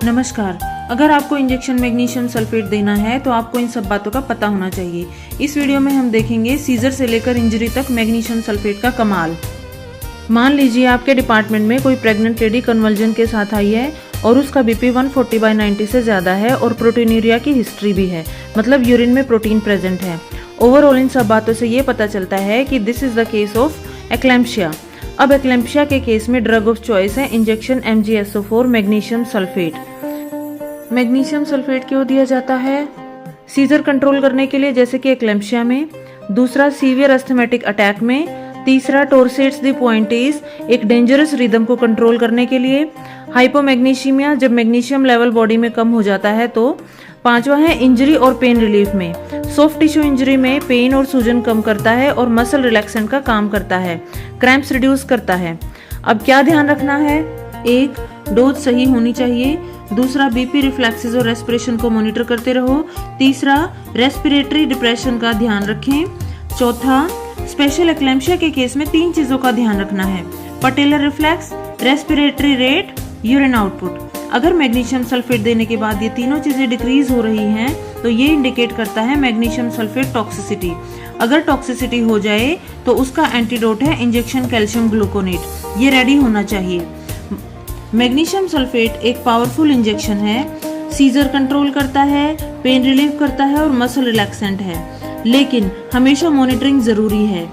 नमस्कार। अगर आपको इंजेक्शन मैग्नीशियम सल्फेट देना है तो आपको इन सब बातों का पता होना चाहिए। इस वीडियो में हम देखेंगे सीजर से लेकर इंजरी तक मैग्नीशियम सल्फेट का कमाल। मान लीजिए आपके डिपार्टमेंट में कोई प्रेग्नेंट लेडी कन्वल्जन के साथ आई है और उसका बीपी 140/90 से ज़्यादा है और प्रोटीनूरिया की हिस्ट्री भी है, मतलब यूरिन में प्रोटीन प्रेजेंट है। ओवरऑल इन सब बातों से ये पता चलता है कि this is the case of eclampsia. अब एक्लैम्प्शिया के केस में ड्रग ऑफ चॉइस है injection MgSO4 magnesium sulphate. Magnesium sulphate क्यों दिया जाता है? सीजर कंट्रोल करने के लिए, जैसे कि एक्लैम्प्शिया में। दूसरा, सीवियर अस्थमेटिक अटैक में। तीसरा, टोर्सेट्स द पॉइंटेज, एक डेंजरस रिदम को कंट्रोल करने के लिए। हाइपोमैग्नीशियमिया, जब मैग्नीशियम लेवल बॉडी में कम हो जाता है तो। पांचवा है इंजरी और पेन रिलीफ में। सॉफ्ट टिश्यू इंजरी में पेन और सूजन कम करता है और मसल रिलैक्सेंट का काम करता है, क्रैम्प्स रिड्यूस करता है। अब क्या ध्यान रखना है? एक, डोज सही होनी चाहिए। दूसरा, बीपी रिफ्लेक्सेस और रेस्पिरेशन को मॉनिटर करते रहो। तीसरा, रेस्पिरेटरी डिप्रेशन का ध्यान रखें। चौथा, स्पेशल एक्लैम्प्शिया के केस में 3 चीजों का ध्यान रखना है: patellar reflex, respiratory rate, urine output. अगर मैग्नीशियम सल्फेट देने के बाद ये तीनों चीजें डिक्रीज हो रही हैं तो ये इंडिकेट करता है मैग्नीशियम सल्फेट टॉक्सिसिटी। अगर टॉक्सिसिटी हो जाए तो उसका एंटीडोट है इंजेक्शन कैल्शियम ग्लूकोनेट, ये रेडी होना चाहिए। मैग्नीशियम सल्फेट एक पावरफुल इंजेक्शन है, सीजर कंट्रोल करता है, पेन रिलीफ करता है और मसल रिलैक्सेंट है, लेकिन हमेशा मॉनिटरिंग जरूरी है।